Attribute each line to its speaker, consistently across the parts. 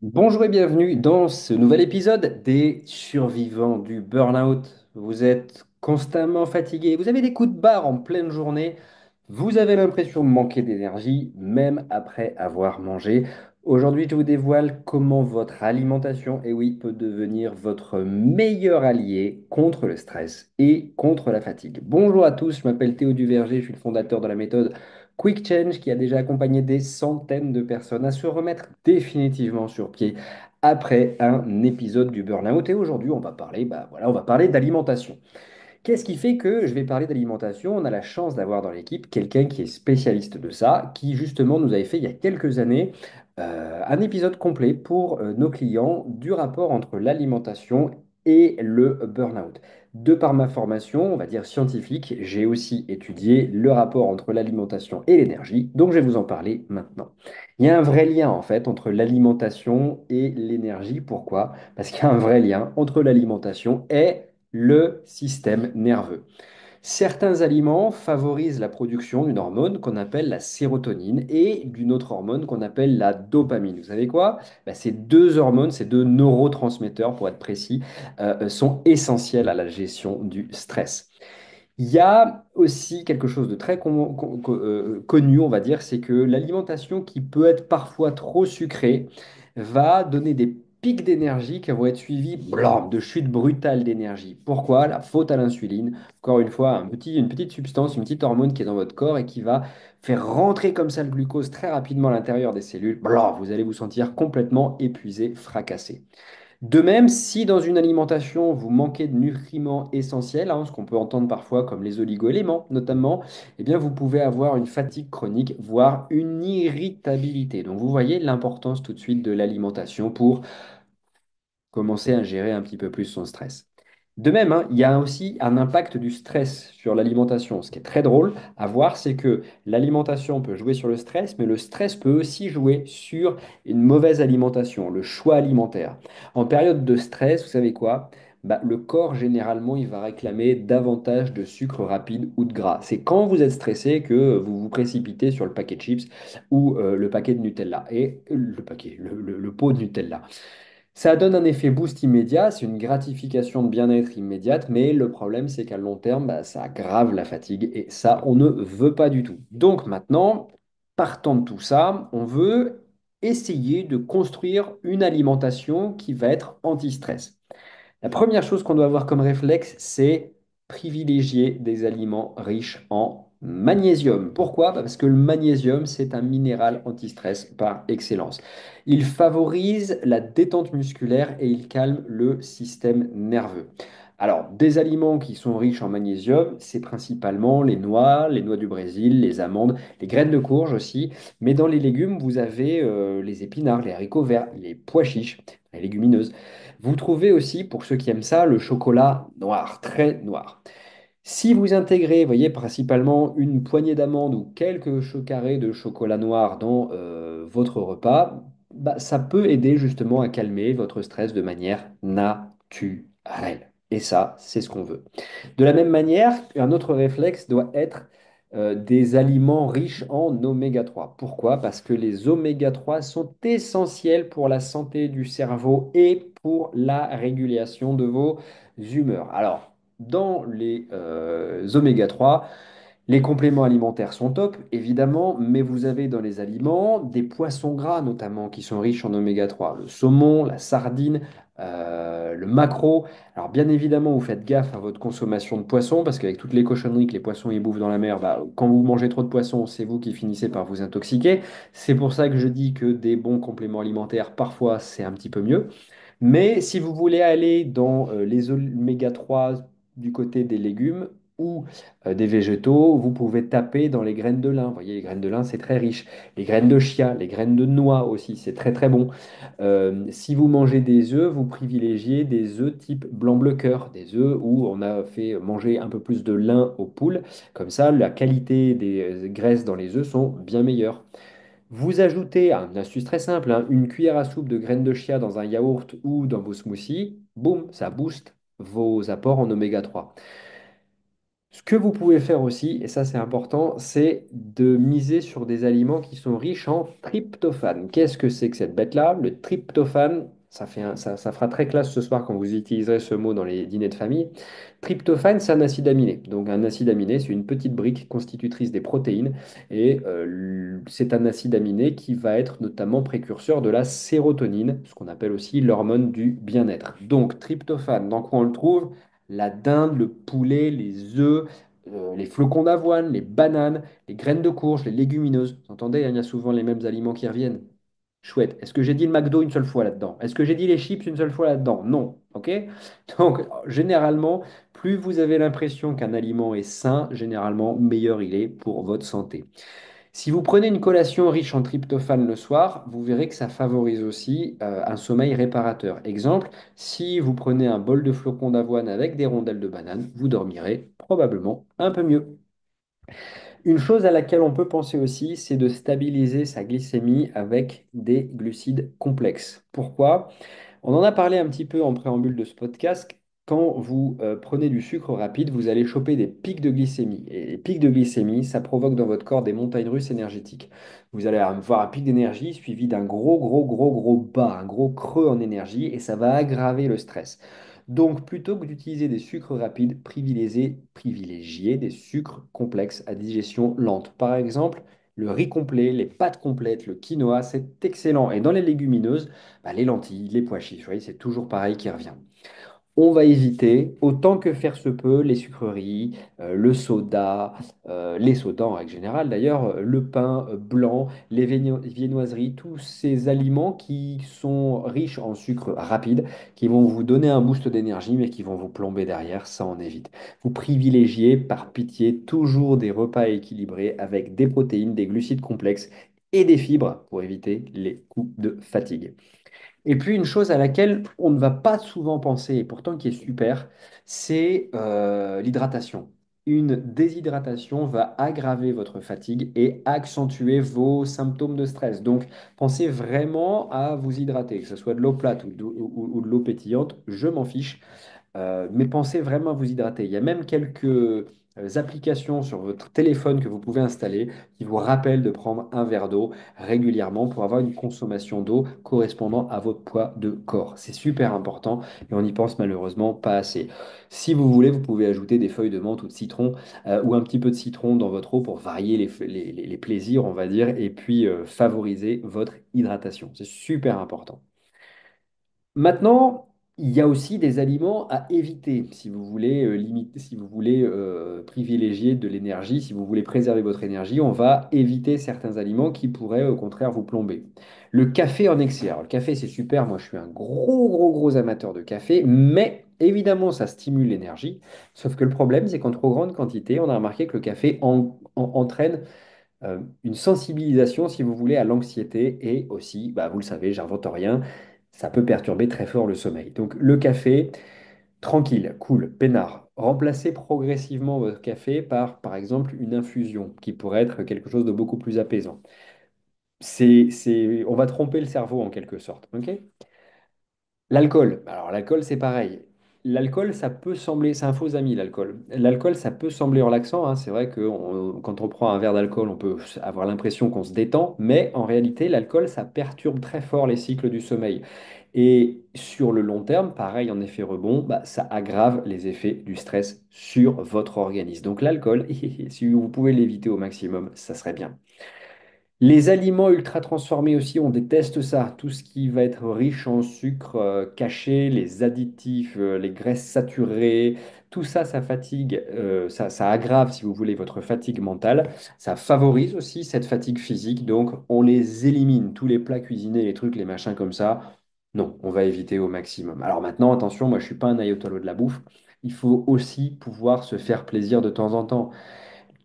Speaker 1: Bonjour et bienvenue dans ce nouvel épisode des survivants du burn-out. Vous êtes constamment fatigué, vous avez des coups de barre en pleine journée, vous avez l'impression de manquer d'énergie même après avoir mangé. Aujourd'hui, je vous dévoile comment votre alimentation, et oui, peut devenir votre meilleur allié contre le stress et contre la fatigue. Bonjour à tous, je m'appelle Théo Duverger, je suis le fondateur de la méthode Quick Change qui a déjà accompagné des centaines de personnes à se remettre définitivement sur pied après un épisode du burn-out. Et aujourd'hui, on va parler, on va parler d'alimentation. Qu'est-ce qui fait que je vais parler d'alimentation? On a la chance d'avoir dans l'équipe quelqu'un qui est spécialiste de ça, qui justement nous avait fait il y a quelques années un épisode complet pour nos clients du rapport entre l'alimentation et le burn-out. De par ma formation, on va dire scientifique, j'ai aussi étudié le rapport entre l'alimentation et l'énergie, donc je vais vous en parler maintenant. Il y a un vrai lien en fait entre l'alimentation et l'énergie. Pourquoi? Parce qu'il y a un vrai lien entre l'alimentation et le système nerveux. Certains aliments favorisent la production d'une hormone qu'on appelle la sérotonine et d'une autre hormone qu'on appelle la dopamine. Vous savez quoi? Ces deux hormones, ces deux neurotransmetteurs pour être précis, sont essentiels à la gestion du stress. Il y a aussi quelque chose de très connu, on va dire, c'est que l'alimentation qui peut être parfois trop sucrée va donner des pics d'énergie qui vont être suivis blam, de chutes brutales d'énergie. Pourquoi? La faute à l'insuline. Encore une fois, une petite substance, une petite hormone qui est dans votre corps et qui va faire rentrer comme ça le glucose très rapidement à l'intérieur des cellules. Blam, vous allez vous sentir complètement épuisé, fracassé. De même, si dans une alimentation vous manquez de nutriments essentiels, ce qu'on peut entendre parfois comme les oligoéléments notamment, eh bien vous pouvez avoir une fatigue chronique, voire une irritabilité. Donc vous voyez l'importance tout de suite de l'alimentation pour commencer à gérer un petit peu plus son stress. De même, il y a aussi un impact du stress sur l'alimentation. Ce qui est très drôle à voir, c'est que l'alimentation peut jouer sur le stress, mais le stress peut aussi jouer sur une mauvaise alimentation, le choix alimentaire. En période de stress, vous savez quoi? Le corps, généralement, il va réclamer davantage de sucre rapide ou de gras. C'est quand vous êtes stressé que vous vous précipitez sur le paquet de chips ou le paquet de Nutella. Et le pot de Nutella. Ça donne un effet boost immédiat, c'est une gratification de bien-être immédiate, mais le problème c'est qu'à long terme, ça aggrave la fatigue et ça, on ne veut pas du tout. Donc maintenant, partant de tout ça, on veut essayer de construire une alimentation qui va être anti-stress. La première chose qu'on doit avoir comme réflexe, c'est privilégier des aliments riches en magnésium. Pourquoi? Parce que le magnésium, c'est un minéral anti-stress par excellence. Il favorise la détente musculaire et il calme le système nerveux. Alors, des aliments qui sont riches en magnésium, c'est principalement les noix du Brésil, les amandes, les graines de courge aussi. Mais dans les légumes, vous avez les épinards, les haricots verts, les pois chiches, les légumineuses. Vous trouvez aussi, pour ceux qui aiment ça, le chocolat noir, très noir. Si vous intégrez, voyez, principalement une poignée d'amandes ou quelques carrés de chocolat noir dans votre repas, ça peut aider justement à calmer votre stress de manière naturelle. Et ça, c'est ce qu'on veut. De la même manière, un autre réflexe doit être des aliments riches en oméga 3. Pourquoi? Parce que les oméga 3 sont essentiels pour la santé du cerveau et pour la régulation de vos humeurs. Alors, dans les oméga 3, les compléments alimentaires sont top, évidemment, mais vous avez dans les aliments des poissons gras notamment qui sont riches en oméga 3. Le saumon, la sardine, le maquereau. Alors bien évidemment, vous faites gaffe à votre consommation de poissons parce qu'avec toutes les cochonneries que les poissons y bouffent dans la mer, quand vous mangez trop de poissons, c'est vous qui finissez par vous intoxiquer. C'est pour ça que je dis que des bons compléments alimentaires, parfois, c'est un petit peu mieux. Mais si vous voulez aller dans les oméga 3 du côté des légumes ou des végétaux, vous pouvez taper dans les graines de lin. Vous voyez, les graines de lin, c'est très riche. Les graines de chia, les graines de noix aussi, c'est très très bon. Si vous mangez des œufs, vous privilégiez des œufs type blanc-bleu cœur, des œufs où on a fait manger un peu plus de lin aux poules. Comme ça, la qualité des graisses dans les œufs sont bien meilleures. Vous ajoutez, une astuce très simple, une cuillère à soupe de graines de chia dans un yaourt ou dans vos smoothies, boum, ça booste vos apports en oméga 3. Ce que vous pouvez faire aussi, et ça c'est important, c'est de miser sur des aliments qui sont riches en tryptophane. Qu'est-ce que c'est que cette bête-là? Le tryptophane, ça fera très classe ce soir quand vous utiliserez ce mot dans les dîners de famille. Tryptophane, c'est un acide aminé. Donc un acide aminé, c'est une petite brique constitutrice des protéines, et c'est un acide aminé qui va être notamment précurseur de la sérotonine, ce qu'on appelle aussi l'hormone du bien-être. Donc tryptophane, dans quoi on le trouve? La dinde, le poulet, les œufs, les flocons d'avoine, les bananes, les graines de courge, les légumineuses. Vous entendez, hein, il y a souvent les mêmes aliments qui reviennent. Chouette. Est-ce que j'ai dit le McDo une seule fois là-dedans? Est-ce que j'ai dit les chips une seule fois là-dedans? Non. OK? Donc, généralement, plus vous avez l'impression qu'un aliment est sain, généralement, meilleur il est pour votre santé. Si vous prenez une collation riche en tryptophane le soir, vous verrez que ça favorise aussi un sommeil réparateur. Exemple, si vous prenez un bol de flocons d'avoine avec des rondelles de banane, vous dormirez probablement un peu mieux. Une chose à laquelle on peut penser aussi, c'est de stabiliser sa glycémie avec des glucides complexes. Pourquoi? On en a parlé un petit peu en préambule de ce podcast. Quand vous prenez du sucre rapide, vous allez choper des pics de glycémie. Et les pics de glycémie, ça provoque dans votre corps des montagnes russes énergétiques. Vous allez avoir un pic d'énergie suivi d'un gros bas, un gros creux en énergie, et ça va aggraver le stress. Donc, plutôt que d'utiliser des sucres rapides, privilégiez des sucres complexes à digestion lente. Par exemple, le riz complet, les pâtes complètes, le quinoa, c'est excellent. Et dans les légumineuses, bah, les lentilles, les pois chiches, vous voyez, c'est toujours pareil qui revient. On va éviter autant que faire se peut les sucreries, le soda, les sodas en règle générale d'ailleurs, le pain blanc, les viennoiseries, tous ces aliments qui sont riches en sucre rapide, qui vont vous donner un boost d'énergie mais qui vont vous plomber derrière, ça on évite. Vous privilégiez par pitié toujours des repas équilibrés avec des protéines, des glucides complexes et des fibres pour éviter les coups de fatigue. Et puis une chose à laquelle on ne va pas souvent penser, et pourtant qui est super, c'est l'hydratation. Une déshydratation va aggraver votre fatigue et accentuer vos symptômes de stress. Donc pensez vraiment à vous hydrater, que ce soit de l'eau plate ou de l'eau pétillante, je m'en fiche. Mais pensez vraiment à vous hydrater. Il y a même quelques applications sur votre téléphone que vous pouvez installer qui vous rappellent de prendre un verre d'eau régulièrement pour avoir une consommation d'eau correspondant à votre poids de corps. C'est super important et on n'y pense malheureusement pas assez. Si vous voulez, vous pouvez ajouter des feuilles de menthe ou de citron ou un petit peu de citron dans votre eau pour varier les plaisirs, on va dire, et puis favoriser votre hydratation. C'est super important. Maintenant, il y a aussi des aliments à éviter si vous voulez limiter, si vous voulez privilégier de l'énergie, si vous voulez préserver votre énergie, on va éviter certains aliments qui pourraient au contraire vous plomber. Le café en excès. Alors, le café, c'est super. Moi, je suis un gros amateur de café, mais évidemment, ça stimule l'énergie. Sauf que le problème, c'est qu'en trop grande quantité, on a remarqué que le café entraîne une sensibilisation, si vous voulez, à l'anxiété et aussi, bah, vous le savez, j'invente rien, ça peut perturber très fort le sommeil. Donc le café, tranquille, cool, peinard. Remplacez progressivement votre café par exemple, une infusion qui pourrait être quelque chose de beaucoup plus apaisant. On va tromper le cerveau en quelque sorte. Ok. L'alcool, alors l'alcool c'est pareil. L'alcool, ça peut sembler, c'est un faux ami l'alcool. L'alcool, ça peut sembler relaxant, hein. C'est vrai que quand on prend un verre d'alcool, on peut avoir l'impression qu'on se détend, mais en réalité, l'alcool, ça perturbe très fort les cycles du sommeil. Et sur le long terme, pareil en effet rebond, bah, ça aggrave les effets du stress sur votre organisme. Donc l'alcool, si vous pouvez l'éviter au maximum, ça serait bien. Les aliments ultra transformés aussi, on déteste ça. Tout ce qui va être riche en sucre caché, les additifs, les graisses saturées, tout ça, ça fatigue, ça aggrave, si vous voulez, votre fatigue mentale. Ça favorise aussi cette fatigue physique. Donc, on les élimine. Tous les plats cuisinés, les trucs, les machins comme ça, non, on va éviter au maximum. Alors maintenant, attention, moi, je ne suis pas un ayatollah de la bouffe. Il faut aussi pouvoir se faire plaisir de temps en temps.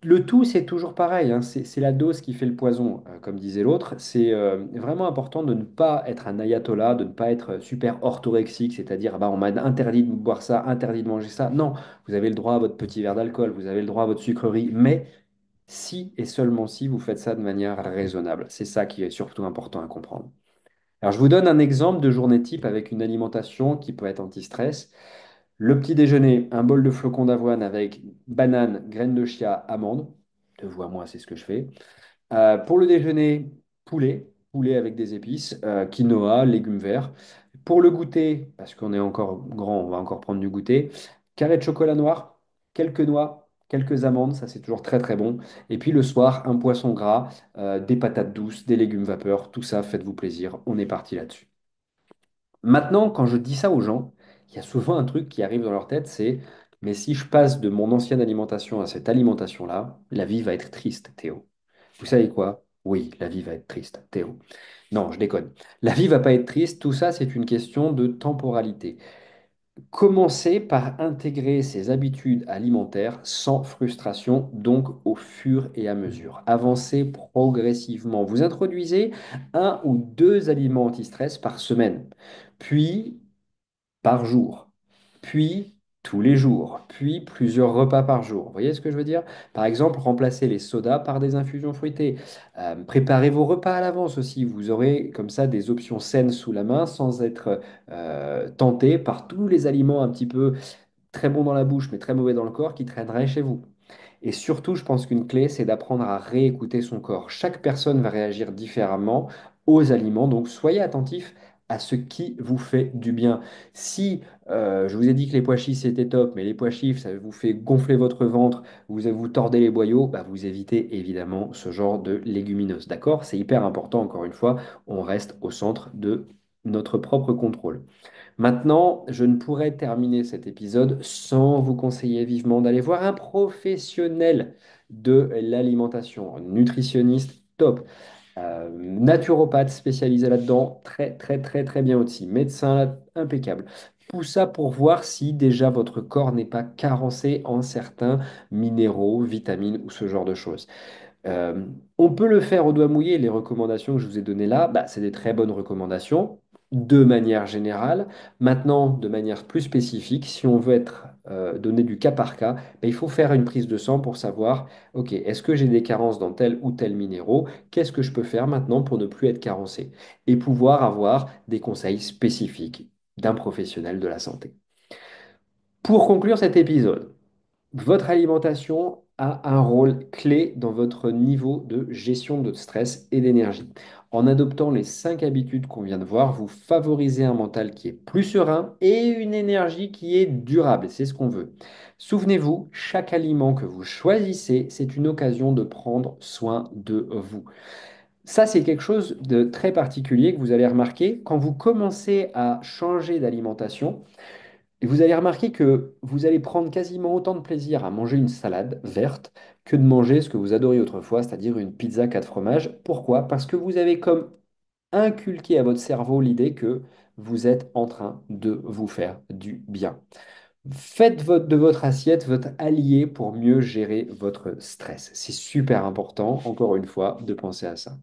Speaker 1: Le tout, c'est toujours pareil, hein, c'est la dose qui fait le poison, comme disait l'autre. C'est vraiment important de ne pas être un ayatollah, de ne pas être super orthorexique, c'est-à-dire bah, on m'a interdit de boire ça, interdit de manger ça. Non, vous avez le droit à votre petit verre d'alcool, vous avez le droit à votre sucrerie, mais si et seulement si vous faites ça de manière raisonnable. C'est ça qui est surtout important à comprendre. Alors, je vous donne un exemple de journée type avec une alimentation qui peut être anti-stress. Le petit déjeuner, un bol de flocons d'avoine avec banane, graines de chia, amandes. De vous à moi, c'est ce que je fais. Pour le déjeuner, poulet avec des épices, quinoa, légumes verts. Pour le goûter, parce qu'on est encore grand, on va encore prendre du goûter, carré de chocolat noir, quelques noix, quelques amandes, ça c'est toujours très très bon. Et puis le soir, un poisson gras, des patates douces, des légumes vapeur, tout ça, faites-vous plaisir, on est parti là-dessus. Maintenant, quand je dis ça aux gens, il y a souvent un truc qui arrive dans leur tête, c'est, mais si je passe de mon ancienne alimentation à cette alimentation-là, la vie va être triste, Théo. Vous savez quoi? Oui, la vie va être triste, Théo. Non, je déconne. La vie va pas être triste, tout ça, c'est une question de temporalité. Commencez par intégrer ces habitudes alimentaires sans frustration, donc au fur et à mesure. Avancez progressivement. Vous introduisez un ou deux aliments anti-stress par semaine, puis par jour, puis tous les jours, puis plusieurs repas par jour. Vous voyez ce que je veux dire? Par exemple, remplacez les sodas par des infusions fruitées. Préparez vos repas à l'avance aussi. Vous aurez comme ça des options saines sous la main sans être tenté par tous les aliments un petit peu très bons dans la bouche mais très mauvais dans le corps qui traîneraient chez vous. Et surtout, je pense qu'une clé, c'est d'apprendre à réécouter son corps. Chaque personne va réagir différemment aux aliments, donc soyez attentif à ce qui vous fait du bien. Si je vous ai dit que les pois chiches c'était top, mais les pois chiches, ça vous fait gonfler votre ventre, vous tordez les boyaux, bah vous évitez évidemment ce genre de légumineuses. D'accord? C'est hyper important, encore une fois, on reste au centre de notre propre contrôle. Maintenant, je ne pourrais terminer cet épisode sans vous conseiller vivement d'aller voir un professionnel de l'alimentation, un nutritionniste top, naturopathe spécialisé là-dedans, très très très très bien aussi, médecin impeccable. Tout ça pour voir si déjà votre corps n'est pas carencé en certains minéraux, vitamines ou ce genre de choses. Euh, on peut le faire au doigt mouillé. Les recommandations que je vous ai données là, bah, c'est des très bonnes recommandations de manière générale. Maintenant, de manière plus spécifique, si on veut être donné du cas par cas, bah, il faut faire une prise de sang pour savoir, OK, est-ce que j'ai des carences dans tel ou tel minéraux? Qu'est-ce que je peux faire maintenant pour ne plus être carencé? Et pouvoir avoir des conseils spécifiques d'un professionnel de la santé. Pour conclure cet épisode, votre alimentation a un rôle clé dans votre niveau de gestion de stress et d'énergie. En adoptant les 5 habitudes qu'on vient de voir, vous favorisez un mental qui est plus serein et une énergie qui est durable. C'est ce qu'on veut. Souvenez-vous, chaque aliment que vous choisissez, c'est une occasion de prendre soin de vous. Ça, c'est quelque chose de très particulier que vous allez remarquer quand vous commencez à changer d'alimentation. Et vous allez remarquer que vous allez prendre quasiment autant de plaisir à manger une salade verte que de manger ce que vous adoriez autrefois, c'est-à-dire une pizza 4 fromages. Pourquoi? Parce que vous avez comme inculqué à votre cerveau l'idée que vous êtes en train de vous faire du bien. Faites de votre assiette votre allié pour mieux gérer votre stress. C'est super important, encore une fois, de penser à ça.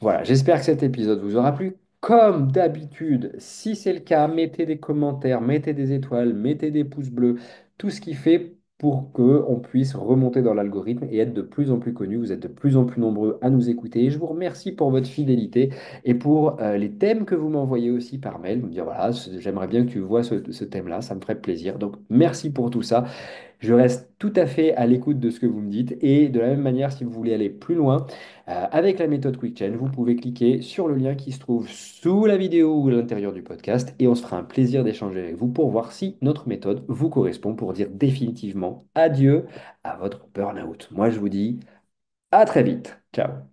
Speaker 1: Voilà, j'espère que cet épisode vous aura plu. Comme d'habitude, si c'est le cas, mettez des commentaires, mettez des étoiles, mettez des pouces bleus, tout ce qui fait pour qu'on puisse remonter dans l'algorithme et être de plus en plus connu. Vous êtes de plus en plus nombreux à nous écouter et je vous remercie pour votre fidélité et pour les thèmes que vous m'envoyez aussi par mail. Vous me dire, voilà, j'aimerais bien que tu vois ce thème-là, ça me ferait plaisir. Donc, merci pour tout ça. Je reste tout à fait à l'écoute de ce que vous me dites et de la même manière, si vous voulez aller plus loin, avec la méthode QuickChain, vous pouvez cliquer sur le lien qui se trouve sous la vidéo ou à l'intérieur du podcast et on se fera un plaisir d'échanger avec vous pour voir si notre méthode vous correspond pour dire définitivement adieu à votre burn-out. Moi, je vous dis à très vite. Ciao.